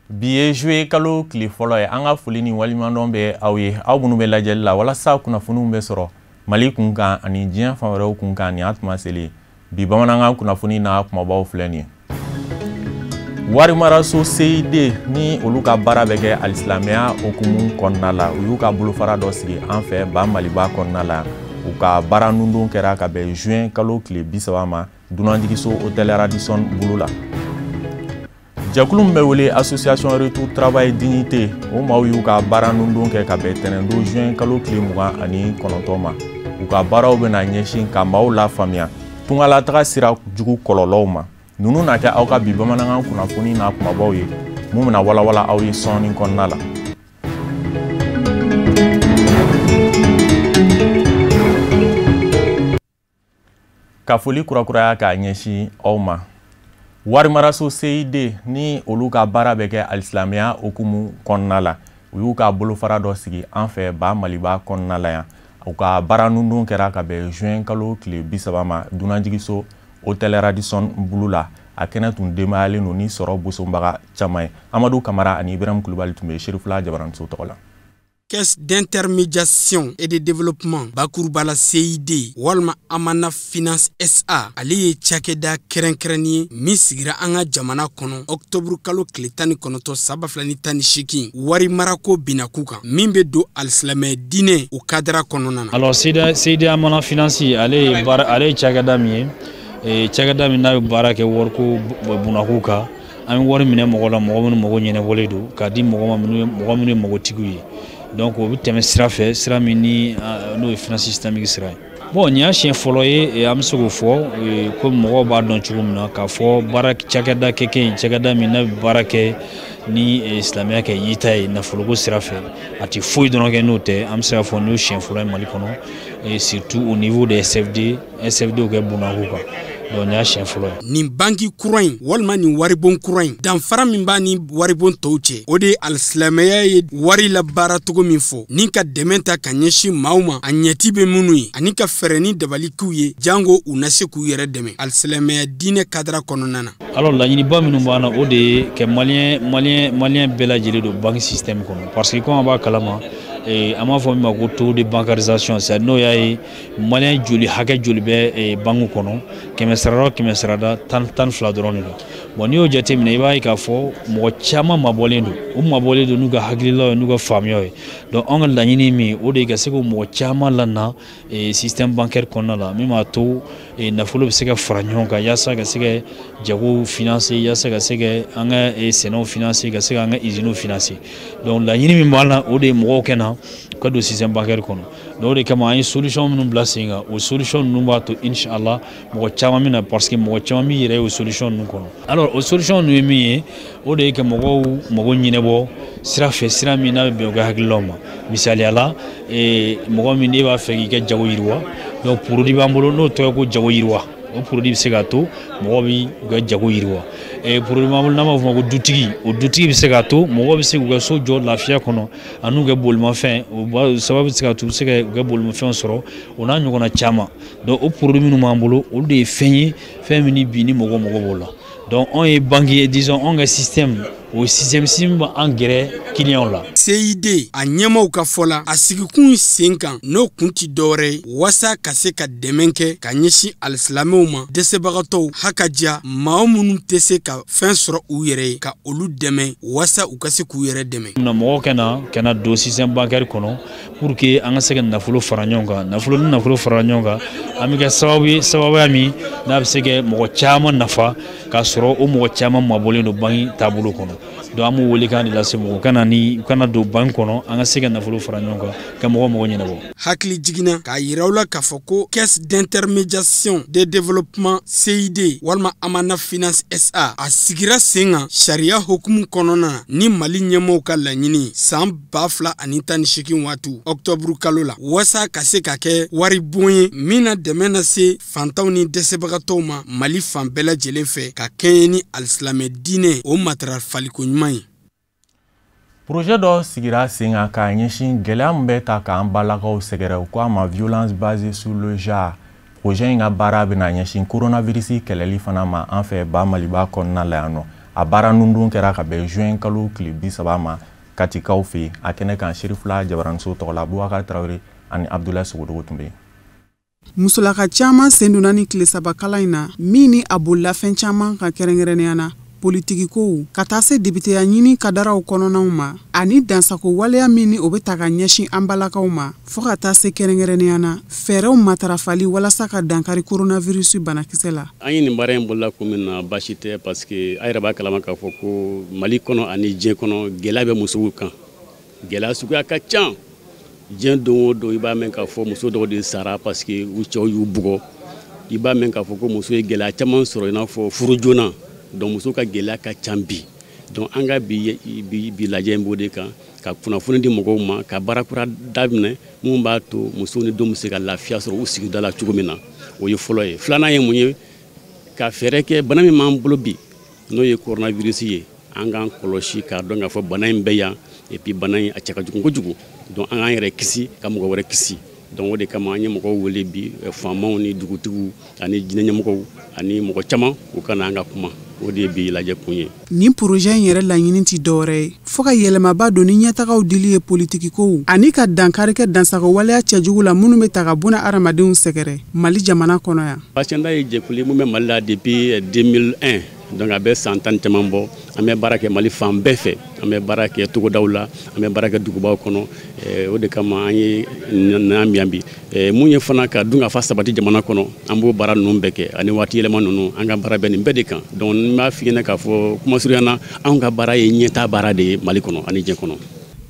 Biye joué kalo kili folo ye anga foli ni walimandon be awye aw bunu be lajɛli la walasa kunnafoniw be sɔrɔ Mali kunkan ani diɲɛ fan wɛrɛw kunkan ni atuma seli bi bamanankan kunnafoni na kumabaw filɛ nin ye. Warimaraso CID ni olu ka baara bɛ kɛ alisilamɛya okumu kɔnɔna la u y'u ka bolofara dɔ sigi an fɛ ba Maliba kɔnɔna la u ka baara nundon kɛra ka bɛn juin kalo kile 30 ma Dunanjigiso Hôtel Radisson bolo la. Jɛkulu min bɛ wele Association Retour Travail Dignité o maaw y'u ka baara nundon kɛ ka bɛn tɛnɛndon juin kalo kile 29 ma u ka baaraw bɛna ɲɛsin ka maaw la faamuya tungalataga sira jugu kɔlɔlɔw ma. Nunu na kɛ aw ka bi bamanankan kunnafoni na kumabaw ye mun bɛna walawala aw ye sɔɔni kɔnɔna la. Ka foli kurakuraya k'a ɲɛsin aw ma. Warimaraso CID ni olu ka baara bɛ kɛ alisilamɛya okumu kɔnɔna la u y'u ka bolofara dɔ sigi an fɛ ba Maliba kɔnɔna la yan u ka baara nundon kɛra ka bɛn juin kalo kile 30 ma Dunanjigiso Hôtel Radisson bulu la a kɛnɛ tun denbayalen don ni sɔrɔ bosonbaga caman ye. Amadou Kamara ani Ibrahim Kulubali tun bɛ Sherifula Jabaranso tɔgɔ la. Caisse d'intermédiation et de développement Bakurbala CID walma Amana Finance SA ale ye cakɛda kɛrɛnkɛrɛnni min sigira an ka jamana kɔnɔ octobre kalo tile 19 saba fila ni 18 wari marako binaku kan min bɛ don alisilamɛ diinɛ o kadira kɔnɔna na. Alors CID Amana Finance ale ye cakɛda min ye cakɛda min n'a bɛ baara kɛ wariko bunaku kan an bɛ wari minɛ mɔgɔ la mɔgɔ minnu mago ɲɛnabɔlen don k'a di mɔgɔ minnu ye magotigiw ye. Donc o bɛ tɛmɛ sira fɛ sira min ni n'o ye finance systemique sira ye. Bon nin y'a siɲɛ fɔlɔ ye an bɛ se k'o fɔ ko mɔgɔw b'a dɔn cogo min na k'a fɔ baara cakɛda kɛkɛ cakɛda min n'a bɛ baara kɛ ni silamɛya kɛ yita ye nafoloko sira fɛ a tɛ foyi dɔrɔn kɛ n'o tɛ an bɛ se k'a fɔ n'o ye siɲɛ fɔlɔ ye Mali kɔnɔ et surtout au niveau des SFD kɛ bunaku kan. Donc nin y'a siɲɛ fɔlɔ ye. Nin banki kura in walima nin waribon kura in danfara min b'a ni waribon tɔw cɛ o de ye alisilamɛya ye wari la baara cogo min fɔ ni ka dɛmɛ ta ka ɲɛsin maaw ma a ɲɛti bɛ minnu ye ani ka fɛɛrɛ ni dabalikiw ye jango u na se k'u yɛrɛ dɛmɛ alisilamɛya diinɛ kadira kɔnɔna na. Alors laɲiniba minnu b'an na o de ye kɛ maliyɛn bɛɛ lajɛlen don banque système kɔnɔ parce que comme an b'a kalama an b'a fɔ min ma ko taux de bancarisation c'est n'o y'a ye maliyɛn joli hakɛ joli bɛ banque kɔnɔ kɛmɛ sarada 12 dɔrɔn de don. Bon n'i y'o jateminɛ i b'a ye k'a fɔ mɔgɔ caman mabɔlen don o mabɔlen don n'u ka hakililaw ye n'u ka faamuyaw ye. Donc an ka laɲini min o de ye ka se k'o mɔgɔ caman lana système bancaire kɔnɔna la min b'a to nafolo bɛ se ka fara ɲɔgɔn kan yaasa ka se ka jago financer yaasa ka se ka an ka sɛnɛw financer ka se ka an ka usines financer. Donc laɲini min b'a la o de ye mɔgɔw kɛ na ka don système bancaire kɔnɔ. Donc o de kama an ye solution minnu bila sen kan o solution ninnu b'a to inshallah mɔgɔ caman bɛna parce que mɔgɔ caman b'i yɛrɛ ye o solution ninnu kɔnɔ. Alors o solution ninnu ye min ye o de ye ka mɔgɔw mago ɲɛnabɔ sira fɛ sira min n'a bɛ bɛn u ka hakililaw ma misaliya la mɔgɔ min n'e b'a fɛ k'i ka jago yiriwa donc produit b'an bolo n'o tɔgɔ ko jago yiriwa o produit bɛ se k'a to mɔgɔ b'i ka jago yiriwa produit b'an bolo n'an b'a fɔ o ma ko dutigi o dutigi bɛ se k'a to mɔgɔ bɛ se k'u ka so jɔ lafiya kɔnɔ ani n'u ka bolimafɛn o sababu bɛ se k'a to u bɛ se ka u ka bolimafɛnw sɔrɔ o n'a ɲɔgɔnna caman donc o produit minnu b'an bolo olu de ye fɛn ye fɛn min ni bi ni mɔgɔ b'o la. Donc on est banquier disons on a système o système an gɛrɛ client la. CID a ɲɛmaw ka fɔ la a sigikun sen kan n'o kun ti dɔwɛrɛ wasa ka se ka dɛmɛ kɛ ka ɲɛsin alisilamɛw ma dɛsɛbagatɔw hakaja maa minnu tɛ se ka fɛn sɔrɔ u yɛrɛ ye ka olu dɛmɛ wasa u ka se k'u yɛrɛ dɛmɛ. Na mɔgɔw kana don système bancaire kɔnɔ pour que an ka se ka nafolo fara ɲɔgɔn kan nafolo fara ɲɔgɔn kan an bɛ kɛ sababuya min n'a bɛ se ka mɔgɔ caman nafa k'a sɔrɔ o mɔgɔ caman mabɔlen don banque taabolo kɔnɔ. Donc an b'o wele kan de lase mɔgɔw kana don banque kɔnɔ an ka se ka nafolo fara ɲɔgɔn kan ka mɔgɔ ɲɛnabɔ. Hakili jiginna k'a yiraw la k'a fɔ ko caisse d'intermédiation de développement CID walima Amana Finance SA a sigira sen kan sariya hukumu kɔnɔna na ni Mali ɲɛmɔgɔw ka laɲini san 2018 waati octobre kalo la wasa ka se ka kɛ wari bon ye min na dɛmɛ na se fantanw ni dɛsɛbagatɔw ma Mali fan bɛɛ lajɛlen fɛ ka kɛɲɛ ni alisilamɛ diinɛ o matarafaliko ɲuman ye. Projet dɔ sigira sen kan k'a ɲɛsin gɛlɛya min bɛ ta k'an balakaw sɛgɛrɛ u k'a ma violence basée sur le genre. Projet in ka baara bɛna ɲɛsin coronavirus kɛlɛli fana ma an fɛ ba Maliba kɔnɔna la yan nɔ. A baara nundun kɛra ka bɛn juin kalo tile 30 ma Katikaw fɛ yen. A kɛnɛ kan Serifula Jabaraniso tɔgɔ la Boubacar Traoré ani Abdoulaye Sogodogo tun bɛ yen. Musolaka caman sen donna ni tile saba kalan in na min ni a bolila fɛn caman ka kɛrɛnkɛrɛnnenya na politiki kow ka taa se dibiteya ɲini kadaraw kɔnɔnaw ma ani dansako waleya min ni o bɛ ta ka ɲɛsin an balakaw ma fo ka taa se kɛrɛnkɛrɛnnenya na fɛɛrɛw matarafali walasa ka dankari coronavirus banakisɛ la. An ye nin baara in bolola ko min na baasi tɛ parce que a yɛrɛ b'a kalama k'a fɔ ko Mali kɔnɔ ani diɲɛ kɔnɔ gɛlɛya bɛ musow kan. Gɛlɛya suguya ka ca. Diɲɛ don o don i b'a mɛn k'a fɔ muso dɔw de sara parce que u cɛw y'u bugɔ. I b'a mɛn k'a fɔ ko muso ye gɛlɛya caman sɔrɔ i n'a fɔ furu joona. Donc muso ka gɛlɛya ka ca bi. Donc an ka bi lajɛ in b'o de kan ka kunnafoni di mɔgɔw ma ka baara kura daminɛ mun b'a to musow ni denw bɛ se ka lafiya sɔrɔ u sigida la cogo min na. O ye fɔlɔ ye. Filanan ye mun ye ka fɛɛrɛ kɛ bana min b'an bolo bi n'o ye coronavirus ye an k'an kɔlɔsi k'a dɔn k'a fɔ bana in bɛ yan et puis bana in a cɛ ka jugu kojugu. Donc an k'an yɛrɛ kisi ka mɔgɔ wɛrɛ kisi. Donc o de kama an ye mɔgɔw wele bi faamaw ni dugutigiw ani jinɛ ɲɛmɔgɔw ani mɔgɔ caman u kana an ka kuma. O de bi lajɛ kun ye. Nin projet in yɛrɛ laɲini ti dɔwɛrɛ ye fo ka yɛlɛmaba don ni ɲɛtagaw dili ye politiki kow ani ka dankari kɛ dansago waleya cɛjugu la minnu bɛ ta ka buna adamadenw sɛgɛrɛ Mali jamana kɔnɔ yan. Pasenda ye jɛkulu mun bɛ Mali la depuis 2001 donc a bɛ san 10 caman bɔ an bɛ baara kɛ Mali fan bɛɛ fɛ an bɛ baara kɛ togodaw la an bɛ baara kɛ dugubaw kɔnɔ o de kama an ye n'an bi mun ye fana ka dun ka fa sabati jamana kɔnɔ an b'o baara ninnu bɛɛ kɛ ani waati yɛlɛma ninnu an ka baara bɛ nin bɛɛ de kan donc n b'a f'i ɲɛna k'a fɔ kuma surunya an ka baara ye ɲɛtaa baara de ye Mali kɔnɔ ani diɲɛ kɔnɔ.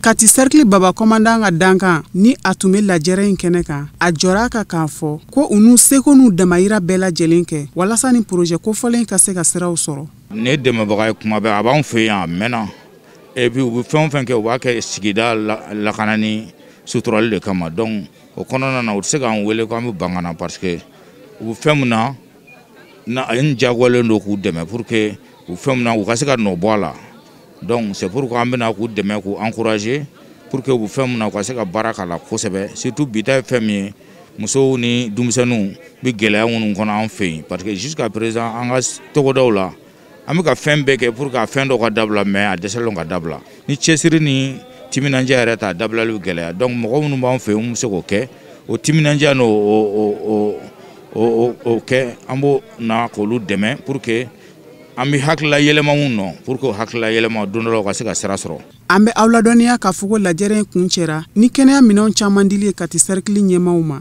Kati Cercle Baba Commandant ka dankan ni a tun bɛ lajɛrɛ in kɛnɛ kan a jɔra ka k'a fɔ ko u n'u seko n'u damayira bɛɛ lajɛlen kɛ walasa ni projet kofɔlen ka se ka siraw sɔrɔ. Ne dɛmɛbaga ye kuma bɛɛ a b'an fɛ yan a mɛnna et puis u bɛ fɛn o fɛn kɛ u b'a kɛ sigida lakanani suturali de kama donc o kɔnɔna na u tɛ se k'an wele ko an bɛ ban ka na parce que u bɛ fɛn min na n jagoyalen don k'u dɛmɛ pour que u fɛn min na u ka se ka nɔ bɔ a la. Donc c'est pourquoi an bɛna k'u dɛmɛ k'u encourager pour que u fɛn min na u ka se ka baara k'a la kosɛbɛ surtout bi ta ye fɛn min ye musow ni denmisɛnninw bɛ gɛlɛya minnu kɔnɔ an fɛ yen parce que jusqu'à présent an ka togodaw la an bɛ ka fɛn bɛɛ kɛ pour que a fɛn dɔ ka dabila mais a dɛsɛlen ka dabila ni cɛsiri ni timinandiya yɛrɛ t'a dabilali gɛlɛya donc mɔgɔ minnu b'an fɛ yen mun bɛ se k'o kɛ o timinandiya n'o kɛ an b'o na k'olu dɛmɛ pour que an bɛ hakilila yɛlɛma mun nɔ pour que o hakilila yɛlɛma don dɔ la u ka se ka sira sɔrɔ. An bɛ aw ladɔnniya k'a fɔ ko lajɛrɛ in kun cɛra ni kɛnɛya minɛnw caman dili ye Kati Cercle ɲɛmaaw ma.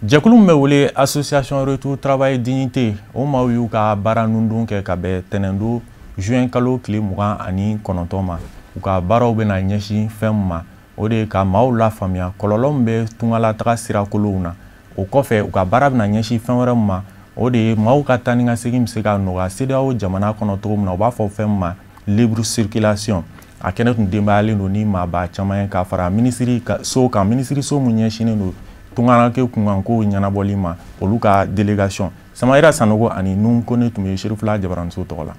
Jɛkulu min bɛ wele Association Retour Travail Dignité o maaw y'u ka baara nundun kɛ ka bɛn tɛnɛndo juin kalo tile 29 ma u ka baaraw bɛna ɲɛsin fɛn min ma o de ye ka maaw lafaamuya kɔlɔlɔ min bɛ tungalataga sirakolonw na o kɔfɛ u ka baara bɛna ɲɛsin fɛn wɛrɛ min ma o de ye maaw ka taa ni ka segin bɛ se ka nɔgɔya CEDEAO jamana kɔnɔ cogo min na u b'a fɔ fɛn min ma libre circulation a kɛnɛ tun denbayalen don ni maaba caman ye ka fara minisiri so kan minisiriso mun ɲɛsinnen don tunganake kunkan ko ɲɛnabɔli ma olu ka délégation Samayira Sanogo ani Nun Kone tun bɛ Serifula Jabaraniso tɔgɔ la.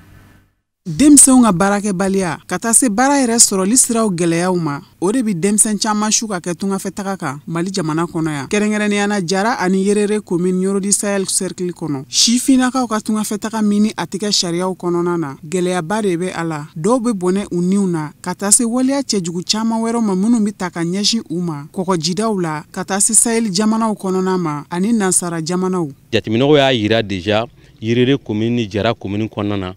Denmisɛnw ka baarakɛbaliya ka taa se baara yɛrɛ sɔrɔli siraw gɛlɛyaw ma o de bi denmisɛn caman su ka kɛ tungafɛtaga kan Mali jamana kɔnɔ yan kɛrɛnkɛrɛnnenya na Jara ani Yerere commune Yorodi Sahel Cercle kɔnɔ sifinnakaw ka tungafɛtaga min ni a tɛ kɛ sariyaw kɔnɔna na gɛlɛyaba de bɛ a la dɔw bɛ bɔnɛ u niw na ka taa se waleya cɛjugu caman wɛrɛw ma minnu bɛ ta ka ɲɛsin u ma kɔgɔjidaw la ka taa se Sahel jamanaw kɔnɔna ma ani nansara jamanaw. Jateminɛw y'a yira déjà Yerere commune ni Jara commune kɔnɔna na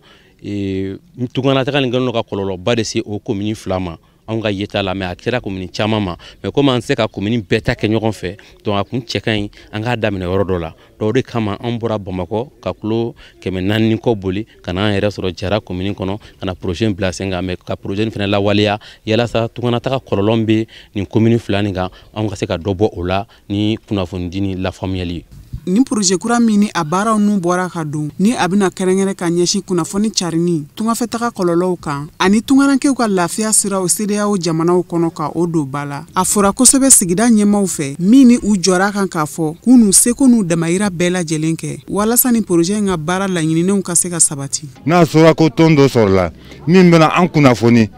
tunganataga nin kɛlen ka kɔlɔlɔba de se o commune fila ma anw ka yeta la mais a kɛra commune caman ma mais comme an se ka commune bɛɛ ta kɛ ɲɔgɔn fɛ donc a kun cɛ ka ɲi an k'a daminɛ yɔrɔ dɔ la donc o de kama an bɔra Bamakɔ ka kilo 400 kɔ boli ka na an yɛrɛ sɔrɔ Jara commune kɔnɔ ka na projet bila sen kan mais ka projet nin fana lawaleya yalasa tunganataga kɔlɔlɔ bɛ nin commune fila nin kan anw ka se ka dɔ bɔ o la ni kunnafoni di ni lafaamuyali ye. Ni projet kura min ni a baaraw n'u bɔra ka don ni a bɛna kɛrɛnkɛrɛn ka ɲɛsin kunnafoni carini tungafɛtaga kɔlɔlɔw kan ani tungarankew ka lafiya siraw CEDEAO jamanaw kɔnɔ ka o don ba la a fɔra kosɛbɛ sigida ɲɛmaaw fɛ min ni u jɔra kan k'a fɔ k'u n'u seko n'u damayira bɛɛ lajɛlen kɛ walasa ni projet in ka baara laɲininenw ka se ka sabati. N'a sɔrɔ ko tɔn dɔ sɔrɔla min bɛna an kunnafoni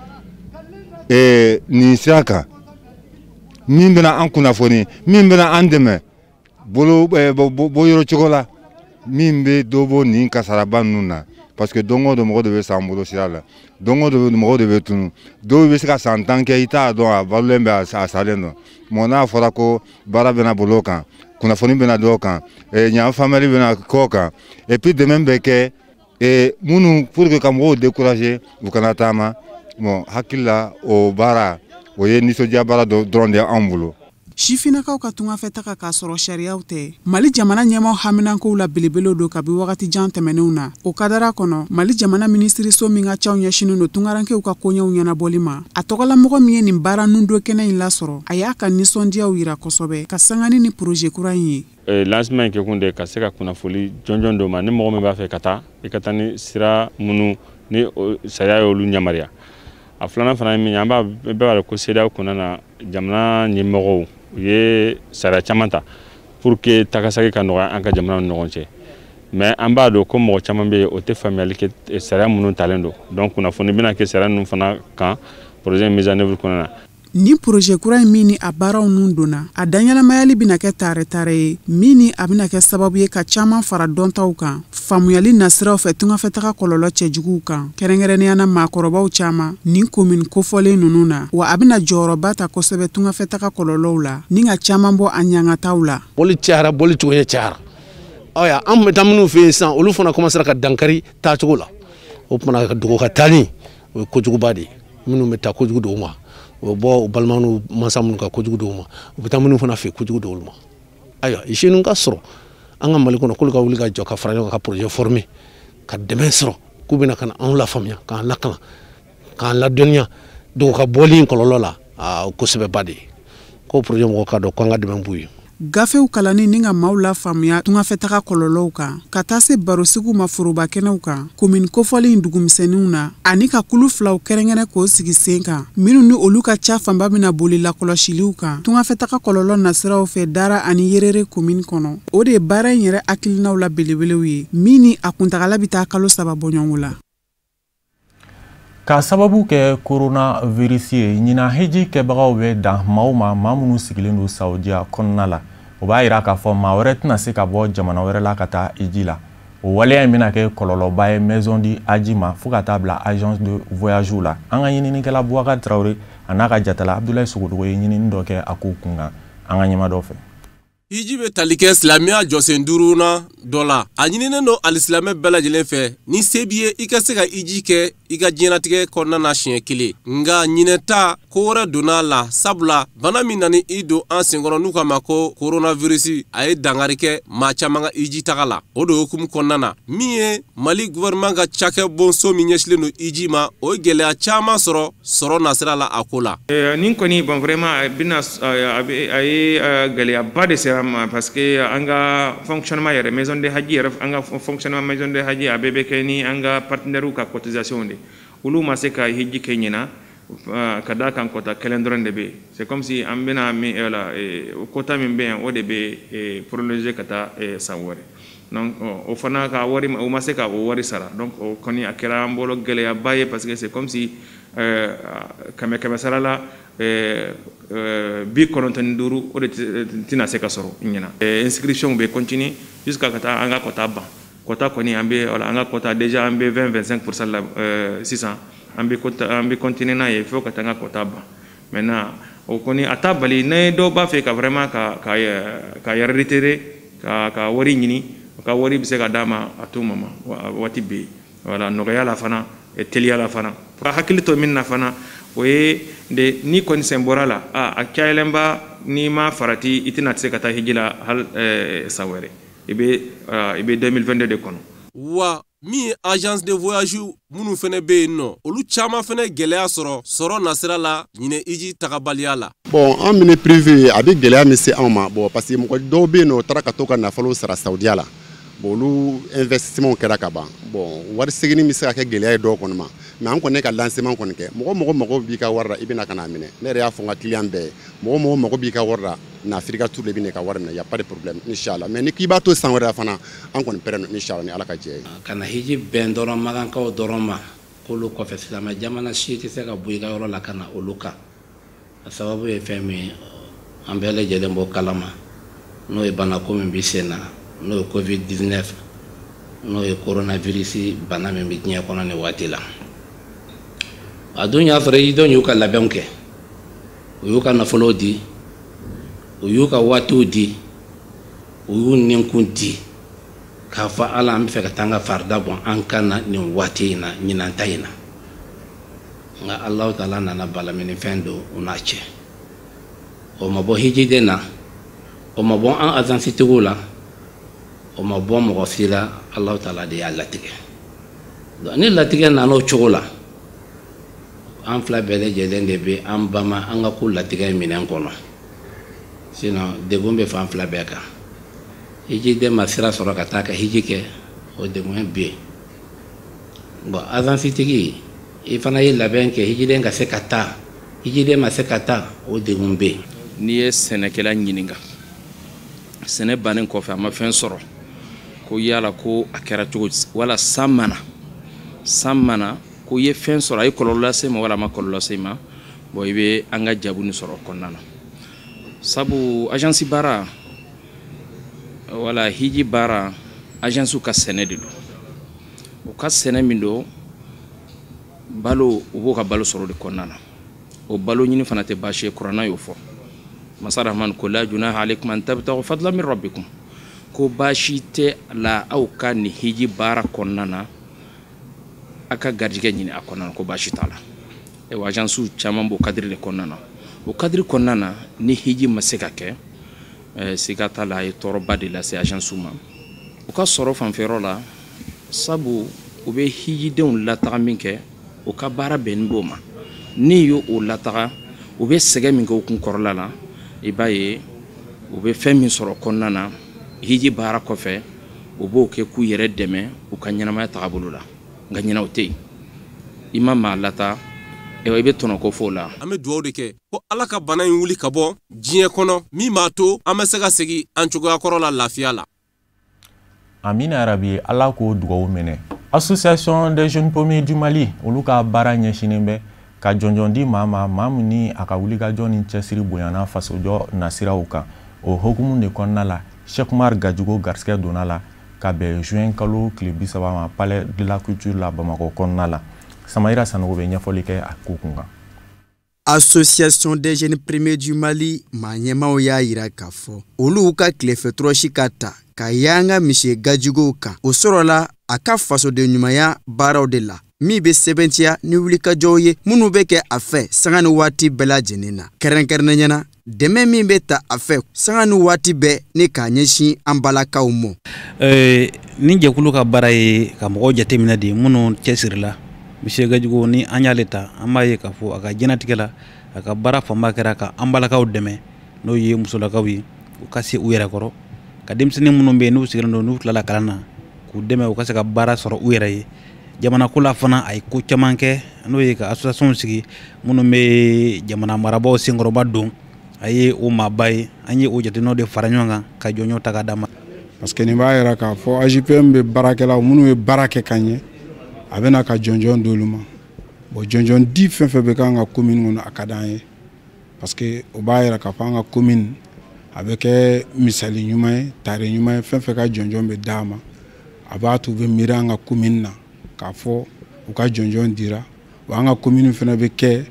nin sira kan min bɛna an kunnafoni min bɛna an dɛmɛ bɔ yɔrɔ cogo la min bɛ dɔ bɔ nin kasaraba ninnu na parce que don o don mɔgɔ de bɛ san bolo sira la don o don mɔgɔ de bɛ tunu dɔw bɛ se ka san 10 kɛ i t'a dɔn a balolen bɛ a salen dɔn mɔgɔ n'a fɔra ko baara bɛna bolo o kan kunnafoni bɛna dɔw kan ɲan famille bɛna kɔ kan et puis dɛmɛ bɛ kɛ minnu pour que ka mɔgɔw décourager u kana taama bon hakili la o baara o ye nisɔndiya baara dɔrɔn de anw bolo. Sifinakaw ka tungafɛtaga k'a sɔrɔ sariyaw tɛ Mali jamana ɲɛmaw haminankow la belebelew do kabi wagati jan tɛmɛnenw na o kadara kɔnɔ Mali jamana ministiriso min ka caw ɲɛsinin do tungarankew ka koɲɛw ɲɛnabɔli ma a tɔgɔlamɔgɔ min ye nin baara nundo kɛnɛ in lasɔrɔ a y'a ka nisɔndiyaw yira kosɛbɛ ka sangani ni projet kura in ye. Lancement in kɛkun de ka se ka kunnafoli jɔnjɔn dɔ ma ni mɔgɔ min b'a fɛ ka taa i ka taa ni sira minnu ni sariya y'olu yamaruya a filanan fana ye min ye an bɛɛ b'a dɔn ko CEDEAO kɔnɔna na jamana ɲɛmɔgɔw u ye sariya caman ta pour que takasaki ka nɔgɔya an ka jamanaw ni ɲɔgɔn cɛ mais an b'a dɔn ko mɔgɔ caman bɛ yen o tɛ faamuyali kɛ sariya minnu talen don donc kunnafoni bɛna kɛ sariya ninnu fana kan projet mise en œuvre kɔnɔna na. Ni projet kura in min ni a baaraw nun donna a danyɛlɛmayali bɛna kɛ tare ye min ni a bɛna kɛ sababu ye ka caman fara dɔntaw kan faamuyali nasiraw fɛ tungafɛtaga kɔlɔlɔ cɛjuguw kan kɛrɛnkɛrɛnnenya na maakɔrɔbaw caman nin commune kofɔlen ninnu na wa a bɛna jɔyɔrɔba ta kosɛbɛ tungafɛtaga kɔlɔlɔw la ni ka caman bɔ a ɲangataw la. Boli cayara boli cogoya cayara ɔya an bɛ taa minnu fɛ yen sisan olu fana commencera ka dankari taacogo la o tumana ka dogo ka taani o ye kojuguba de ye minnu bɛ taa kojugu dɔw ma o bɔ balimaw mansa minnu ka kojugu dɔw ma u bɛ taa minnu fana fɛ kojugu dɔw ma ayiwa isenu ka sɔrɔ an ka Mali kɔnɔ k'olu ka wuli ka jɔ ka fara ɲɔgɔn kan ka projet former ka dɛmɛ sɔrɔ k'u bɛna ka na anw lafaamuya k'an lakana k'an ladɔnniya dogo ka bɔli in kɔlɔlɔ la o kosɛbɛba de ye k'o projet mɔgɔw k'a dɔn k'an ka dɛmɛ b'u ye. Gafew kalani ni ka maaw la faamuya tungafɛtaga kɔlɔlɔw kan ka taa se barosigiw ma foroba kɛnɛw kan commune kofɔlen dugumisɛnninw na ani ka kulu filaw kɛrɛnkɛrɛn k'o sigi sen kan minnu ni olu ka ca fanba bɛna boli lakɔlɔsiliw kan tungafɛtaga kɔlɔlɔ nasiraw fɛ Dara ani Yerere commune kɔnɔ o de ye baara in yɛrɛ hakilinaw la belebelew ye min ni a kuntagala bɛ taa kalo 3 bɔɲɔgɔnko la. Ka sababu kɛ coronavirus ye ɲina hiji kɛbagaw bɛ dan maaw ma maa minnu sigilen don Saudiya kɔnɔna la o b'a yira k'a fɔ maa wɛrɛ tɛna se ka bɔ jamana wɛrɛ la ka taa hiji la o waleya in bɛna kɛ kɔlɔlɔba ye maison di haji ma fo ka taa bila agence de voyage la an ka ɲininikɛla Boubacar Traoré a n'a ka jatala Abdoulaye Sogodogo ye ɲinini dɔ kɛ a ko kun kan an ka ɲɛma dɔ fɛ. Hiji bɛ tali kɛ silamɛya jɔsen 5 na dɔ la a ɲininen don alisilamɛ bɛɛ lajɛlen fɛ ni se b'i ye i ka se ka hiji kɛ i ka diɲɛnatigɛ kɔnɔna na siɲɛ kelen nga ɲinɛta ko wɛrɛ donna la sabula bana min nani i don an senkɔrɔ n'u k'a ma ko coronavirus a ye dankari kɛ maa caman ka hiji taga la o de hukumu kɔnɔna na min ye Mali gouvernement ka cakɛ bonso min ɲɛsilen don hiji ma o ye gɛlɛya caman sɔrɔ nasira la a ko la. Nin kɔni bon vraiment a ye gɛlɛyaba de sera ma parce que an ka fonctionnement yɛrɛ maison de haji yɛrɛ an ka fonctionnement maison de haji a bɛɛ bɛ kɛ ni an ka partenaires ka cotisation de olu ma se ka hiji kɛ ɲina ka da kan kota kelen dɔrɔn de bɛ c'est comme si an bɛna kota min bɛ yan o de bɛ prolonger ka taa san wɛrɛ donc o fana ka wari o ma se ka o wari sara donc o kɔni a kɛra an bolo gɛlɛyaba ye parce que c'est comme si kɛmɛ sara la 95 o de tɛna se ka sɔrɔ ɲina inscription bɛ continuer jusqu'à ka taa an ka kota ban kota kɔni an ka kota déjà an bɛ 20-25% la sisan an bɛ continuer n'a ye fo ka taa an ka kota ban maintenant o kɔni a t'a bali ne dɔw b'a fɛ ka vraiment ka yɛrɛ reiteré ka wari ɲini ka wari bɛ se ka d'a ma a to ma waati bɛ yen voilà nɔgɔya la fana teliya la fana ka hakili to min na fana o ye ni kɔni sen bɔra la a cayalenba ni ma farati i tɛna se ka taa hiji la hali san wɛrɛ i bɛ 2022 de kɔnɔ. Wa min ye agence de voyage minnu fana bɛ yen nɔ olu caman fana gɛlɛya sɔrɔ nasira la ɲinɛ hiji tagabaliya la. Bon an minɛ privé a bɛ gɛlɛya min se anw ma bon parce que mɔgɔ dɔw bɛ yen nɔ o taara ka to ka nafolo sara Saudiya la bon olu investissement kɛra ka ban bon wari segini bɛ se ka kɛ gɛlɛya ye dɔw kɔni ma mais an kɔni ka lancement kɔni kɛ mɔgɔ mago b'i ka wari la i bɛna ka n'a minɛ ne yɛrɛ y'a fɔ n ka client bɛɛ ye mɔgɔ mago b'i ka wari la na Africa Tour de bɛ ka wari minɛ y a pas de problème inchallah mais ni k'i b'a to san wɛrɛ la fana an kɔni pɛrɛn inchallah ni Ala ka jɛ ye. Kana hiji bɛn dɔrɔn Makankaw dɔrɔn ma k'olu kɔfɛ silamɛ jamana si tɛ se ka bɔ i ka yɔrɔ la ka na olu kan a sababu ye fɛn min an bɛɛ lajɛlen bɔ kalama n'o ye banako min bɛ sen na n'o ye covid-19 n'o ye coronavirus bana min bɛ diɲɛ kɔnɔ nin waati la a dun y'a sɔrɔ i denw y'u ka labɛnw kɛ u y'u ka nafolow di u y'u ka waatiw di u y'u ninkun di k'a fɔ ala an bɛ fɛ ka taa an ka farida bɔ an kan na nin waati in na ɲinan ta in na nka alahu taala nana balamini fɛn don u n'a cɛ o ma bɔ hijiden na o ma bɔ an azansitigiw la o ma bɔ mɔgɔ si la alahu taala de y'a latigɛ ni latigɛ nana o cogo la an fila bɛɛ lajɛlen de bɛ an bama an ka ko latigɛ minɛn kɔnɔ sinon degun bɛ fan fila bɛɛ kan hijiden ma sira sɔrɔ ka taa ka hiji kɛ o degun bɛ yen bon azansitigi i fana ye labɛn kɛ hijiden ka se ka taa hijiden ma se ka taa o degun bɛ yen n'i ye sɛnɛkɛla ɲininka sɛnɛ bannen kɔfɛ a ma fɛn sɔrɔ ko yala ko a kɛra cogo di wala san mana ko i ye fɛn sɔrɔ a ye kɔlɔlɔ lase ma wala a ma kɔlɔlɔ lase ma bon i bɛ an ka jaabi nin sɔrɔ kɔnɔna na sabu agence baara wala hiji baara agence ka sɛnɛ de don u ka sɛnɛ min don balo u b'o ka balo sɔrɔ de kɔnɔna na o balo ɲini fana tɛ baasi ye kuranna y'o fɔ masa rahman ko la junaha alaykum an tabtagu fadlan min rabbikum ko baasi tɛ la aw ka nin hiji baara kɔnɔna na a ka garijɛgɛ ɲini a kɔnɔna na ko baasi t'a la wa agence caman b'o kadiri de kɔnɔna na o kadiri kɔnɔna na ni hiji ma se ka kɛ siga t'a la a ye tɔɔrɔba de lase agence ma u ka sɔrɔ fanfɛyɔrɔ la sabu u bɛ hijidenw lataga min kɛ u ka baara bɛnnen b'o ma ni y'o lataga u bɛ sɛgɛ min kɛ u kun kɔrɔla la i b'a ye u bɛ fɛn min sɔrɔ kɔnɔna na hiji baara kɔfɛ u b'o kɛ k'u yɛrɛ dɛmɛ u ka ɲɛnamaya tagabolo la nka ɲinɛ o tɛ yen i ma maa lata i bɛ tɔnɔ ko fɔ o la an bɛ dugawu de kɛ ko ala ka bana in wuli ka bɔ diɲɛ kɔnɔ min b'a to an bɛ se ka segin an cogoya kɔrɔ la lafiya la amina yarabi ala k'o dugawu minɛ association des jeunes pommiers du Mali olu ka baara ɲɛsinnen bɛ ka jɔnjɔn di maa min ni a ka wulikajɔ ni cɛsiri bonyana fasojɔ nasiraw kan o hokumu de kɔnɔna la Cheikh Umar Gajugo garisɛgɛ donna la ka bɛn juin kalo tile 30 ma palais de la culture la Bamako kɔnɔna la Samayira Sanogo bɛ ɲɛfɔli kɛ a ko kun kan. Association des jeunes premiers du Mali maa ɲɛmaw y'a yira k'a fɔ olu ka tilefɛtɔrɔsi ka ta ka yanga Monsieur Gajugo kan o sɔrɔla a ka fasoden ɲumanya baaraw de la min bɛ sɛbɛntiya ni wulikajɔw ye minnu bɛ kɛ a fɛ sanga ni waati bɛɛ lajɛlen na kɛrɛnkɛrɛnnenya dɛmɛ min bɛ ta a fɛ sanga ni waati bɛɛ ni k'a ɲɛsin an balakaw mɔ. Ni jɛkulu ka baara ye ka mɔgɔw jateminɛ de minnu cɛsirila Monsieur Gajugo ni an y'ale ta an b'a ye k'a fɔ a ka diɲɛnatigɛ la a ka baara fanba kɛra ka an balakaw dɛmɛ n'o ye musolakaw ye u ka se u yɛrɛ kɔrɔ ka denmisɛnnin minnu bɛ yen n'u sigilen don n'u tilala kalan na k'u dɛmɛ u ka se ka baara sɔrɔ u yɛrɛ ye jamana ko la fana a ye ko caman kɛ n'o ye ka association sigi minnu bɛ jamana marabaaw senkɔrɔba don a ye o maaba ye an ye o jateminɛw de fara ɲɔgɔn kan ka jɔnjɔn ta k'a d'a ma. parce que nin b'a yira k'a fɔ AJPM bɛ baarakɛlaw minnu ye baara kɛ ka ɲɛ a bɛna ka jɔnjɔn d'olu ma bon jɔnjɔn di fɛn fɛn bɛ k'an ka commune kɔnɔ a ka d'an ye parce que o b'a yira k'a fɔ an ka commune a bɛ kɛ misali ɲuman ye tare ɲuman ye fɛn fɛn ka jɔnjɔn bɛ d'a ma a b'a to u bɛ miiri an ka commune na k'a fɔ u ka jɔnjɔn dira wa an ka commune fana bɛ kɛ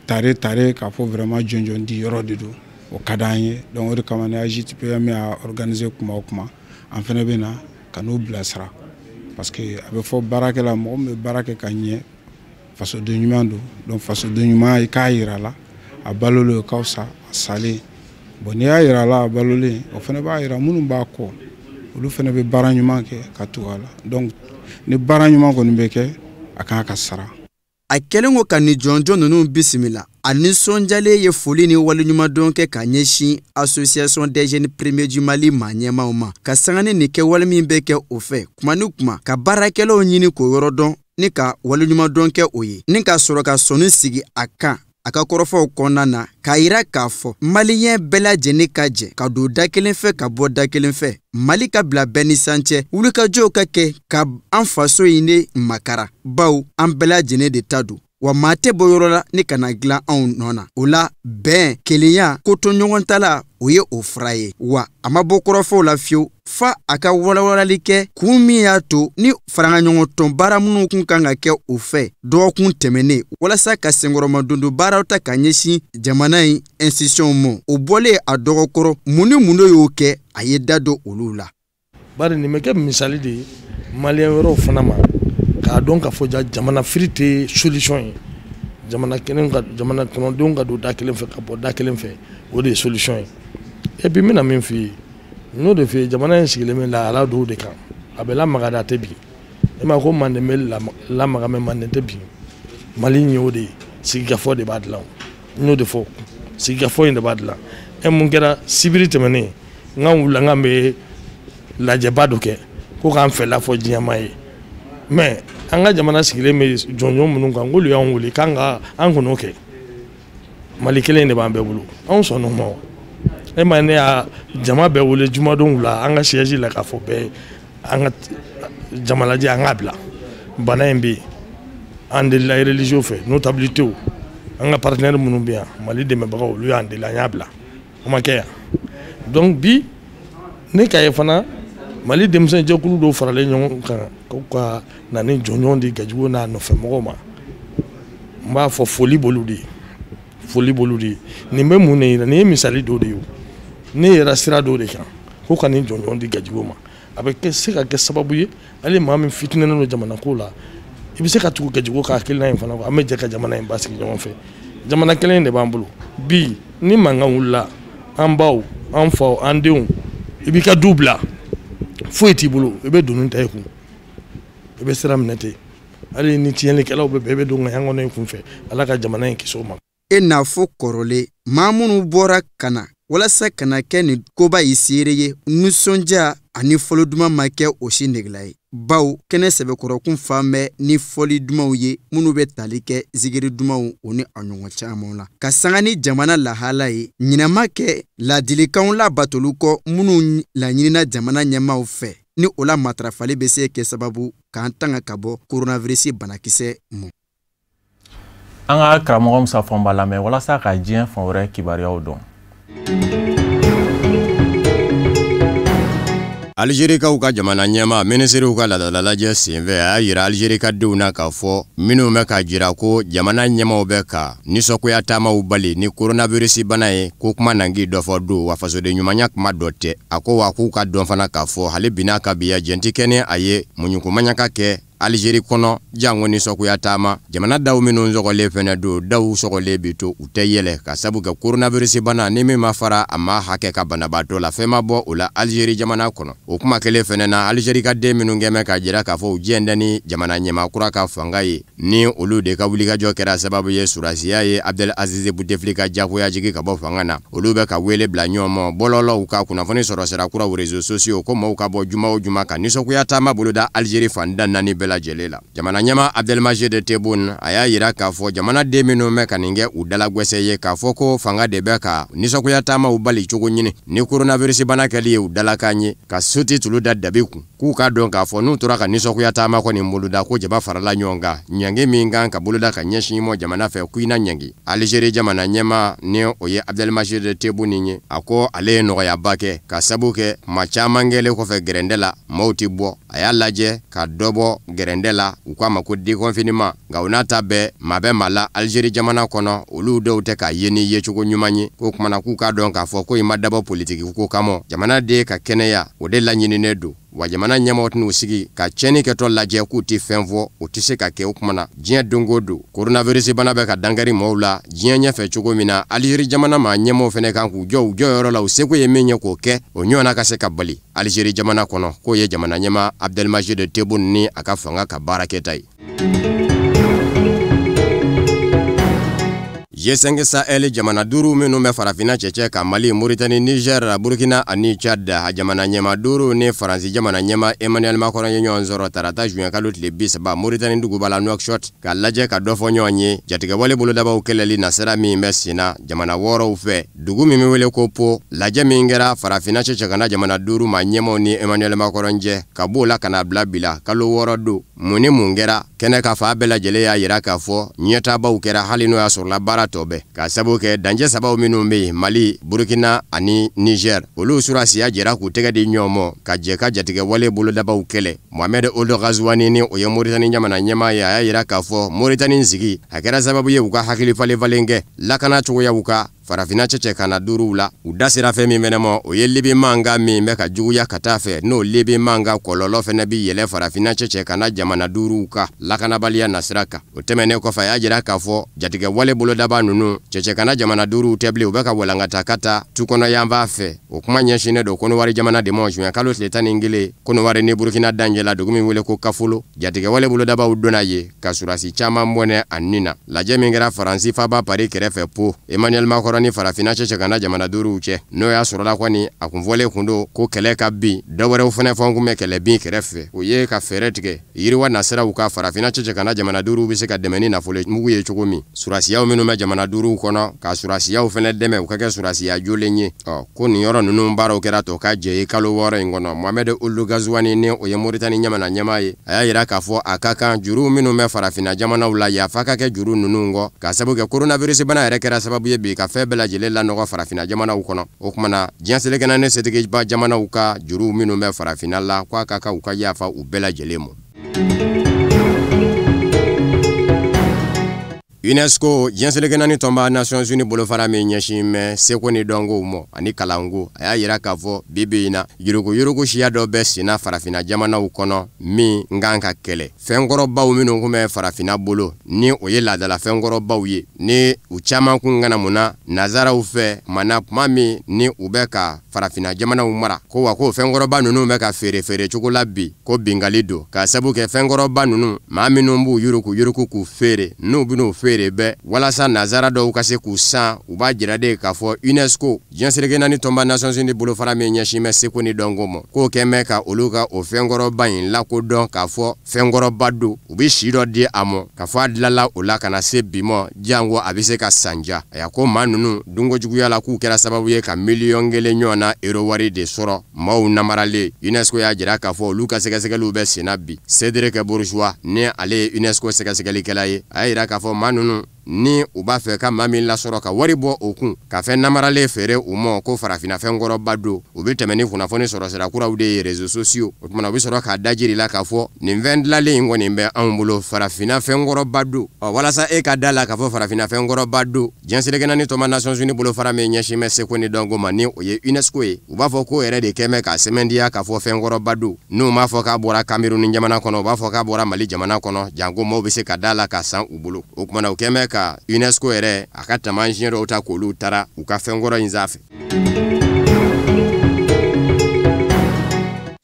tare k'a fɔ vraiment jɔnjɔn di yɔrɔ de don o ka d'an ye donc o de kama ni AJPM y'a organiser kuma o kuma an fana bɛ na ka n'u bilasira parce que a bɛ fɔ baarakɛla mɔgɔ min bɛ baara kɛ ka ɲɛ fasoden ɲuman don donc fasoden ɲuman i k'a yira la a balolen o ka fisa a salen bon n'i y'a yira la a balolen o fana b'a yira minnu b'a kɔ olu fana bɛ baara ɲuman kɛ ka tugu a la donc ni baara ɲuman kɔni bɛ kɛ a kan ka sara. A kɛlen ko ka ni jɔnjɔn ninnu bisimila a nisɔndiyalen ye foli ni waleɲumandɔn kɛ ka ɲɛsin association des jeunes premiers du Mali maa ɲɛmaw ma ka sanga ni nin kɛwale min bɛ kɛ o fɛ kuma ni kuma ka baarakɛlaw ɲini k'o yɔrɔ dɔn ni ka waleɲumandɔn kɛ o ye ni ka sɔrɔ ka sɔnni sigi a kan a ka kɔrɔfɔw kɔnɔna na k'a yira k'a fɔ maliyɛn bɛɛ lajɛlen ka jɛ ka don da kelen fɛ ka bɔ da kelen fɛ Mali ka bila bɛɛ ni san cɛ wulikajɔw ka kɛ ka an faso in de makara baw an bɛɛ lajɛlen de ta don wa maa tɛ bɔ yɔrɔ la ni kana dilan anw nɔ na o la bɛn kelenya ko to ɲɔgɔn ta la o ye o fura ye wa a ma bɔ kɔrɔfɔw la fiyewu fa a ka walawalali kɛ kun min y'a to ni faraɲɔgɔn tɔn baara minnu kun kan ka kɛ o fɛ dɔgɔkun tɛmɛnen walasa ka senkɔrɔmadondo baaraw ta ka ɲɛsin jamana in institution ma o bɔlen a dɔgɔkɔrɔ mun ni mun y'o kɛ a ye da don olu la bari nin bɛ kɛ misali de ye maliyɛn wɛrɛw fana ma k'a dɔn ka fɔ jamana firi tɛ solution ye jamana kɔnɔdenw ka don da kelen fɛ ka bɔ da kelen fɛ o de ye solution ye et puis n bɛna min f'i ye n'o de f'i ye jamana in sigilen bɛ lahala dɔw de kan a bɛ lamaga de a tɛ bin e ma ko Manden bɛ lamaga mɛ Manden tɛ bin Mali in ye o de ye sigikafɔ de b'a dilan n y'o de fɔ sigikafɔ in de b'a dilan e mun kɛra sibiri tɛmɛnen n ka wulila n ka bɛ lajɛba dɔ kɛ ko k'an fɛla fɔ diɲɛma ye mais an ka jamana sigilen bɛ jɔnjɔn minnu kan k'olu y'anw wele k'an ka an k'o kɛ Mali kelen de b'an bɛɛ bolo anw sɔnn'o ma o e ma ne y'a jama bɛɛ wele jumadonw la an ka siège la k'a fɔ bɛɛ an ka jama lajɛ an k'a bila bana in bɛ yen an delila religieux fɛ notabilités an ka partenaires minnu bɛ yan Mali dɛmɛbagaw olu y'an deli an y'a bila o ma kɛ yan donc bi ne ka ye fana Mali denmisɛn jɛkulu dɔw faralen ɲɔgɔn kan k'u ka na ni jɔnjɔn di Gajigo n'a nɔfɛmɔgɔw ma n b'a fɔ foli b'olu de ye foli b'olu de ye nin bɛ mun de yira nin ye misali dɔ de ye ne yɛrɛ sira dɔw de kan k'u ka nin jɔnjɔn di Gajigo ma a bɛ se ka kɛ sababu ye hali maa min fitinnen don jamana ko la i bɛ se ka tugu Gajigo ka hakilina in fana kɔ an bɛ jɛ ka jamana in basigi ɲɔgɔn fɛ jamana kelen de b'an bolo bi ni mankan wulila an baw an faw an denw i b'i ka du bila foyi t'i bolo i bɛ dunun ta i kun i bɛ sira minɛ ten hali ni tiɲɛlikɛlaw bɛ bɛɛ i bɛ don ŋayan kɔnɔ i kun fɛ Ala ka jamana in kisi o ma e n'a fɔ kɔrɔlen maa minnu bɔra ka na walasa kana kɛ nin koba yi seere ye nisɔndiya ani fɔli duman ma kɛ o si negela ye baw kɛnɛ sɛbɛkɔrɔkun fan bɛ ni fɔli dumanw ye minnu bɛ tali kɛ zigiri dumanw o ni a ɲɔgɔn caman la ka sanga ni jamana lahala ye ɲinama kɛ ladilikanw labatolu kɔ minnu laɲinina jamana ɲɛmaaw fɛ ni o la matarafali bɛ se kɛ sababu k'an tanga ka bɔ coronavirus banakisɛ ma an ka karamɔgɔ Musa Fɔnba lamɛn walasa ka diɲɛ fan wɛrɛ kibaruyaw dɔn Algérikaw ka jamana ɲɛma minisiriw ka ladala lajɛ senfɛ a y'a yira Algérikadenw na k'a fɔ minnu bɛ ka jira ko jamana ɲɛmaw bɛ ka nisɔngoya taamaw bali ni coronavirus bana ye ko kuma nangi dɔ fɔ don wa fasoden ɲumanya kuma dɔ tɛ a ko wa k'u ka dɔn fana k'a fɔ hali bi n'a ka biya jɛnti kɛnɛ a ye muɲukumanyaka kɛ Algérie kɔnɔ jango nisɔngoya taama jamana daw minnu sɔgɔlen fɛnɛ don daw sɔgɔlen bi to u tɛ yɛlɛ ka sabu kɛ coronavirus bana ni min ma fara a ma hakɛ ka banabaatɔ la fɛn ma bɔ o la Algérie jamana kɔnɔ o kuma kelen fɛnɛ na Algérie ka den minnu kɛmɛ ka jira k'a fɔ u jɛndɛ ni jamana ɲɛma kura ka fanga ye ni olu de ka wulikajɔ kɛra sababu ye surasiya ye Abdel Aziz Bouteflika jagoya jigi ka bɔ fanga na olu bɛ ka wele bila ɲɔgɔn ma bɔlɔlɔw ka kunnafoni sɔrɔ sira kura réseaux sociaux ko maaw ka bɔ juma o juma ka nisɔngoya taama boloda Algérie fanda naani bɛɛ lajɛlen la jamana ɲɛma Abdelmajid de Tebboune a y'a yira k'a fɔ jamana den minnu bɛ ka nin kɛ u dalagwɛsɛ ye k'a fɔ ko fanga de bɛ ka nisɔngoya taamaw bali cogo ɲini ni coronavirus bana kɛli ye u dalakan ye ka soti tulu da dabi kun k'u ka dɔn k'a fɔ n'u tora ka nisɔngoya taama kɔni boloda ko jaba farala ɲɔgɔn kan ɲangi min kan ka boloda ka ɲɛsin mɔ jamana fɛ kuina ɲangi Algérie jamana ɲɛma ni o ye Abdelmajid de Tebboune ye a ko ale ye nɔgɔyaba kɛ ka sabu kɛ maa caman kɛlen kɔfɛ gɛrɛndɛ la maaw ti bɔ a y'a lajɛ ka dɔ bɔ gɛrɛndɛ la u k'a ma ko déconfinement nka u n'a ta bɛɛ maa bɛ maa la Algérie jamana kɔnɔ olu dɔw tɛ k'a ye ni yecogo ɲuman ye ko kumana k'u k'a dɔn k'a fɔ ko i ma dabɔ politiki ko kama jamana den ka kɛnɛya o de laɲininen don wa jamana ɲɛmɔgɔ tɛn'u sigi ka tiɲɛni kɛtɔ lajɛ k'u tɛ fɛn fɔ u tɛ se ka kɛ o kumana diɲɛ don o don coronavirus bana bɛ ka dankari maaw la diɲɛ ɲɛfɛ cogo min na Algérie jamana maa ɲɛmɔgɔ fɛnɛ kan k'u jɔ u jɔyɔrɔ la u seko ye min ye k'o kɛ o ɲɔgɔnna ka se ka bali Algérie jamana kɔnɔ k'o ye jamana ɲɛma Abdelmajid de Tebboune ni a ka fanga ka baara kɛta ye G5 Sahel jamana duru minnu bɛ farafina cɛcɛ ka Mali, Mauritanie, Niger, Burkina ani Chad a jamana ɲɛma duru ni Faransi jamana ɲɛma Emmanuel Macron ye ɲɔgɔn sɔrɔ tarata juin kalo tile 30 Mauritanie duguba la Nouakchott ka lajɛ ka dɔ fɔ ɲɔgɔn ye jatigɛwale bolodabaw kɛlɛli nasira min bɛ senna jamana wɔɔrɔw fɛ dugu min bɛ wele ko Po lajɛ min kɛra farafina cɛcɛ kana jamana duru ma ɲɛmaw ni Emmanuel Macron cɛ ka b'o la kana bila bila kalo 6 don mun ni mun kɛra kɛnɛ ka fa bɛɛ lajɛlen y'a yira k'a fɔ ɲɛtaabaw kɛra hali n'o y'a sɔrɔla baara tɔ bɛɛ ka sababu kɛ dancɛ sabaw minnu bɛ yen Mali, Burkina ani Niger olu surasiya jɛra k'u tɛgɛ di ɲɔgɔn ma ka jɛ ka jatigɛwale bolodabaw kɛlɛ Mohamed Ould Ghazouani ni o ye Mauritanie jamana ɲɛmaa ye a y'a yira k'a fɔ Mauritanie sigi a kɛra sababu ye u ka hakili falen kɛ lakana cogoyaw ka farafina cɛcɛ kana duruw la u da sera fɛn min fɛnɛ ma o ye Libi manga min bɛ ka juguya ka taa fɛ n'o Libi manga kɔlɔlɔ fɛnɛ bi yɛlɛ farafina cɛcɛ kana jamana duruw ka lakanabaliya nasira kan o tɛmɛnen kɔfɛ a y'a jira k'a fɔ jatigɛwale bolodaba ninnu cɛcɛ kana jamana duruw tɛ bilen u bɛ ka walankata ka taa tukɔnɔ yanfan fɛ o kuma ɲɛsinnen don Konowari jamana de ma juin kalo tile 11 Konowari ni Burkina dancɛla dugu min wele ko Kafolo jatigɛwale bolodabaw donna ye ka surasi caman bɔnɛ a nin na lajɛ min kɛra Faransi faba Paris kɛrɛfɛ Po Emmanuel Macron ni farafina cɛcɛ kana jamana duruw cɛ n'o y'a sɔrɔla kɔni a kun fɔlen kun don ko kɛlɛ ka bin dɔwɛrɛw fɛnɛ fɔ kun bɛ kɛlɛ bin kɛrɛfɛ o ye ka fɛɛrɛ tigɛ yiriwa nasiraw ka farafina cɛcɛ kana jamana duruw bɛ se ka dɛmɛ ni nafolo mugu ye cogo min surasiyaw minnu bɛ jamana duruw kɔnɔ ka surasiyaw fɛnɛ dɛmɛ u ka kɛ surasiya jolen ye ko nin yɔrɔ ninnu baaraw kɛra tɔ ka jɛ ye kalo 6 in kɔnɔ Mohamed Ould Ghazouani ni o ye Mauritanie jamana ɲɛmaa ye a y'a yira k'a fɔ a ka kan juruw minnu bɛ farafina jamanaw la yafa ka kɛ juru ninnu kɔ ka sababu kɛ coronavirus bana yɛrɛ kɛra sababu ye bi ka fɛn bɛɛ lajɛlen la nɔgɔ farafina jamanaw kɔnɔ o kumana diɲɛ selekɛnɛ ne setigiba jamanaw ka juruw minnu bɛ farafina la k'a ka kan u ka yafa u bɛɛ lajɛlen ma UNESCO diɲɛ selekɛnɛ ni tɔnba Nations Unies bolofara min ɲɛsin mɛ seko ni dɔnkow mɔ ani kalanko a y'a yira k'a fɔ bibi in na yurugu siya dɔ bɛ senna farafina jamanaw kɔnɔ min kan ka kɛlɛ fɛnkɔrɔbaw minnu kun bɛ farafina bolo ni o ye laadala fɛnkɔrɔbaw ye ni u caman kun kana mun na nazaraw fɛ mana kuma min ni u bɛ ka farafina jamanaw mara ko wa ko fɛnkɔrɔba ninnu bɛ ka feere cogo la bi ko bingali don ka sabu kɛ fɛnkɔrɔba ninnu maa minnu b'u yurugu k'u feere n'u bin'u feere bɛ walasa nazara dɔw ka se k'u san u b'a jira de k'a fɔ UNESCO diɲɛ selekɛnɛ ni tɔnba Nations Unies bolofara min ɲɛsin bɛ seko ni dɔnko ma k'o kɛ mɛ ka olu ka o fɛnkɔrɔba in lakodɔn k'a fɔ fɛnkɔrɔba don u bɛ si dɔ di a ma k'a fɔ a dilala o la ka na se bi ma jango a bɛ se ka sanja a y'a ko maa ninnu dunkojuguya la k'u kɛra sababu ye ka miliyɔn 1 ɲɔgɔn na euro wari de sɔrɔ maaw namaralen UNESCO y'a jira k'a fɔ olu ka sɛgɛsɛgɛliw bɛ senna bi Cédric Bourgeois ni ale ye UNESCO sɛgɛsɛgɛlikɛla ye a y'a jira k'a fɔ maa ninnu ni u b'a fɛ ka maa min lasɔrɔ ka wari bɔ o kun ka fɛn namaralen feere u ma ko farafina fɛnkɔrɔba don u bɛ tɛmɛ ni kunnafoni sɔrɔ sira kuraw de ye réseaux sociaux o tuma u bɛ sɔrɔ k'a dajiri la k'a fɔ nin fɛn dilanlen in kɔni bɛ anw bolo farafina fɛnkɔrɔba don walasa e ka da la k'a fɔ farafina fɛnkɔrɔba don diɲɛ selekɛnɛ ni tɔnba Nations Unies bolofara min ɲɛsin bɛ seko ni dɔnko ma ni o ye UNESCO ye u b'a fɔ ko yɛrɛ de kɛ mɛ k'a sɛmɛndiya k'a fɔ fɛnkɔrɔba don n'u m'a fɔ k'a bɔra Cameroun jamana kɔnɔ u b'a fɔ k'a bɔra Mali jamana kɔnɔ janko maaw bɛ se ka da la k'a san u bolo o kumana u kɛ mɛ ka UNESCO yɛrɛ a ka taamasiyɛn dɔw ta k'olu taara u ka fɛnkɔrɔ in sanfɛ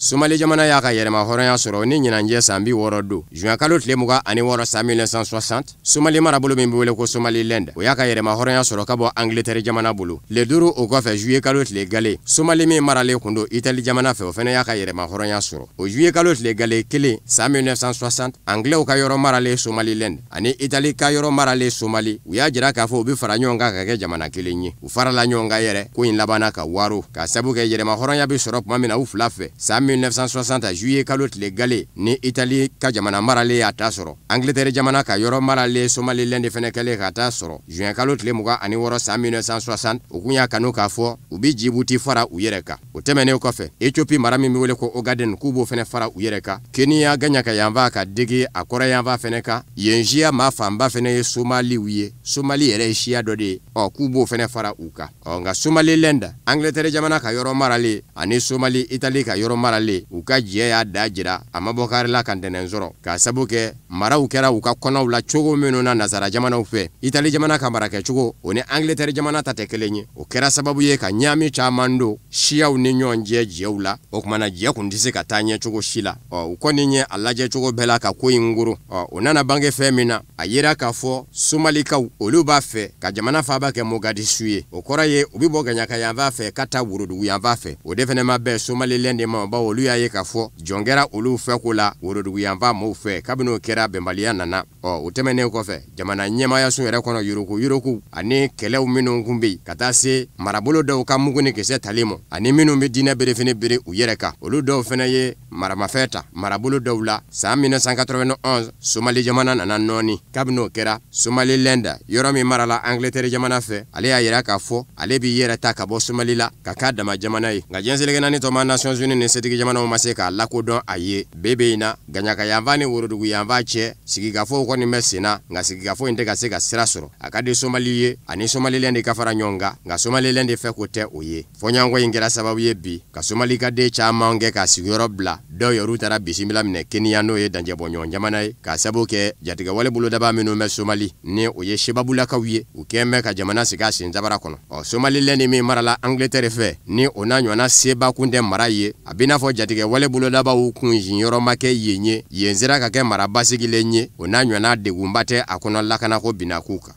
Somali jamana y'a ka yɛrɛma hɔrɔnya sɔrɔ ni ɲinanjɛ san 60 don juin kalo tile 26 san 1960 Somali marabolo min bɛ wele ko Somaliland o y'a ka yɛrɛma hɔrɔnya sɔrɔ ka bɔ Angleterre jamana bolo le 5 o kɔfɛ juillet kalo tile gale Somali min maralen kun don Italie jamana fɛ o fɛnɛ y'a ka yɛrɛma hɔrɔnya sɔrɔ o juillet kalo tile gale 1 san 1960 Anglais ka yɔrɔ maralen Somaliland ani Italie ka yɔrɔ maralen Somali u y'a jira k'a fɔ u bɛ fara ɲɔgɔn kan ka kɛ jamana kelen ye u farala ɲɔgɔn kan yɛrɛ ko in labanna ka waro ka sabu kɛ yɛrɛma hɔrɔnya bɛ sɔrɔ tuma min na u fila fɛ san 1960 juillet kalo tile gale ni Italie ka jamana marale y'a ta sɔrɔ Angleterre jamana ka yɔrɔ marale Somaliland fɛnɛ kɛlen ka ta sɔrɔ juin kalo tile 26 san 1960 u kun y'a kanu k'a fɔ u bɛ Djibouti fara u yɛrɛ kan o tɛmɛnen kɔfɛ Éthiopie mara min bɛ wele ko Ogaden k'u b'o fɛnɛ fara u yɛrɛ kan Kenya Ganyaka yanfa ka digi a kɔrɔ yanfa fɛnɛ kan yen siya maa fanba fɛnɛ ye Somaliw ye Somali yɛrɛ ye siya dɔ de ye k'u b'o fɛnɛ fara u kan nka Somaliland Angleterre jamana ka yɔrɔ marale ani Somali Italie ka yɔrɔ marale wale u ka jɛ y'a da jira a ma bɔ karila ka ntɛnɛn sɔrɔ k'a sabu kɛ maraw kɛra u ka kɔnɔw la cogo minnu na nasara jamanaw fɛ Itali jamana ka marakɛ cogo o ni Angleterre jamana ta tɛ kelen ye o kɛra sababu ye ka ɲaami caman don siyaw ni ɲɔgɔn cɛ jɛw la o kumana jɛ kun tɛ se ka taa ɲɛ cogo si la u kɔni ye a lajɛ cogo bɛɛ la ka ko in ngoro o nana bange fɛn min na a yera k'a fɔ Somalikaw olu b'a fɛ ka jamana faaba kɛ Mogadishu ye o kɔrɔ ye u bi bɔ Gaɲaka yanfan fɛ ka taa Worodugu yanfan fɛ o de fɛnɛ ma bɛɛ Somaliland de ma bawo olu y'a ye k'a fɔ jɔn kɛra olu fɛ ko la Worodugu yanfan mɔɔw fɛ kabini o kɛra bɛnbaliya nana o tɛmɛnen kɔfɛ jamana ɲɛmayaso yɛrɛ kɔnɔ yuruku ani kɛlɛw minnu kun bɛ ka taa se marabolo dɔw ka mugu ni kisɛ tali ma ani minnu bɛ diinɛ berefini bere u yɛrɛ kan olu dɔw fɛnɛ ye maramafɛn ta marabolo dɔw la san 1991 Somali jamana nana nɔɔni kabini o kɛra Somaliland yɔrɔ min marala Angleterre jamana fɛ ale y'a yira k'a fɔ ale b'i yɛrɛ ta ka bɔ Somali la ka k'a dama jamana ye nka diɲɛseleke naani tɔma Nations Unies ni setigi jamanaw ma se k'a lakodɔn a ye bebe in na Gaɲaka yanfan ni Worodugu yanfan cɛ sigikafɔw kɔni bɛ sen na nka sigikafɔ in tɛ ka se ka sira sɔrɔ a ka di Somali ye ani Somaliland ka fara ɲɔgɔn kan nka Somaliland fɛ ko tɛ o ye fɔɲɔgɔnkɔ in kɛra sababu ye bi ka Somali ka den caman kɛ ka sigiyɔrɔ bila dɔw yɛrɛ taara bisimila minɛ Kenya n'o ye danjɛbɔɲɔgɔn jamana ye ka sababu kɛ jatigɛwale bolodaba minnu bɛ Somali ni o ye sebabulakaw ye u kɛn bɛ ka jamana sigi a sen jabara kɔnɔ Somaliland min marala Angleterre fɛ ni o n'a ɲɔgɔnna seba kun tɛ mara ye a bɛ n'a fɔ jatigɛwale bolodabaw kun yɔrɔ ma kɛ yen ye yen sera ka kɛ mara basigilen ye o n'a ɲɔgɔnna degunba tɛ a kɔnɔ lakanako binakuu kan.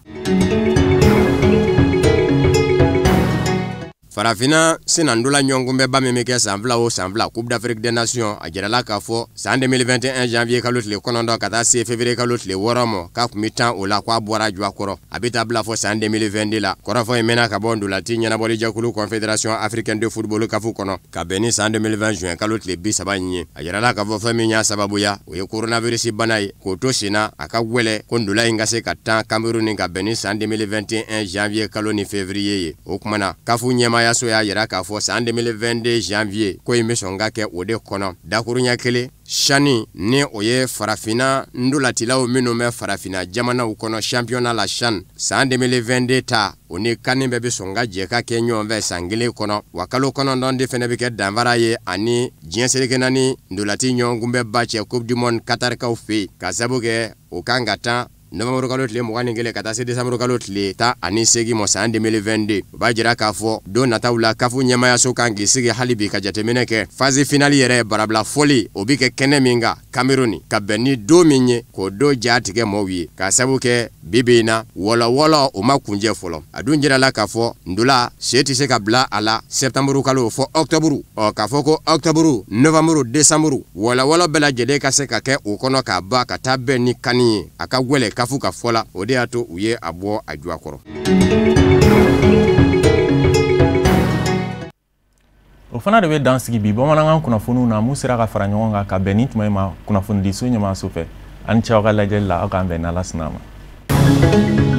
Farafina sinandola ɲɔgɔn bɛ ba min bɛ kɛ san fila o san fila Coupe d'Afrique des Nations a jirala k'a fɔ san 2021 janvier kalo tile 9 ka taa se février kalo tile 6 ma k'a kun bɛ 10 o la k'a bɔra jɔ a kɔrɔ a bɛ taa bila fɔ san 2022 la kɔrɔfɔ in mɛnna ka bɔ ndolati ɲɛnabɔli jɛkulu Confédération africaine de football CAF kɔnɔ ka bɛn ni san 2020 juin kalo tile 30 in ye a jirala k'a fɔ fɛn min y'a sababuya o ye coronavirus bana ye k'o to sen na a ka gwɛlɛ ko ndola in ka se ka tan Cameroun ka bɛn ni san 2021 janvier kalo ni février ye o kumana CAF ɲɛma yaso y'a yira k'a fɔ san 2022 janvier ko in bɛ sɔn ka kɛ o de kɔnɔ dakuruɲɛ kelen Chani ni o ye farafina ndolatilaw minnu bɛ farafina jamanaw kɔnɔ championnat la CHAN san 2022 ta o ni kani bɛɛ bɛ sɔn ka jɛ ka kɛ ɲɔgɔn fɛ san kelen kɔnɔ wa kalo kɔnɔntɔn de fɛnɛ bɛ kɛ danfara ye ani diɲɛ seleke naani ndolati ɲɔgɔn bɛ ba cɛ Coupe du Monde Qatarikaw fɛ yen ka sababu kɛ o kan ka tan Novembre kalo tile 21 ka taa se décembre kalo tile 18 ma san 2022 o b'a jira k'a fɔ don nataw la CAF ɲɛmayaso kan k'i sigi hali bi ka jateminɛ kɛ phase finale yɛrɛ barabila fɔli o bi kɛ kɛnɛ min kan Cameroun ka bɛn ni don min ye k'o don ja tigɛ mɔɔw ye ka sababu kɛ bibi in na wɔlɔwɔlɔ o ma kunjɛ fɔlɔ a dun jirala k'a fɔ ndola se tɛ se ka bila a la septembre kalo fɔ octobre k'a fɔ ko octobre novembre décembre wɔlɔwɔlɔ bɛɛ lajɛlen ka se ka kɛ o kɔnɔ k'a ba ka taa bɛn ni kani ye a ka gwɛlɛ CAF ka fɔla o de y'a to u ye a bɔ a ju a kɔrɔ. O fana de bɛ dan sigi bi bamanankan kunnafoniw na mun sera ka fara ɲɔgɔn kan ka bɛn ni tuma in ma kunnafonidiso ɲɛmaaso fɛ ani cɛw ka lajɛli la aw k'an bɛn n'Ala sɔnna a ma.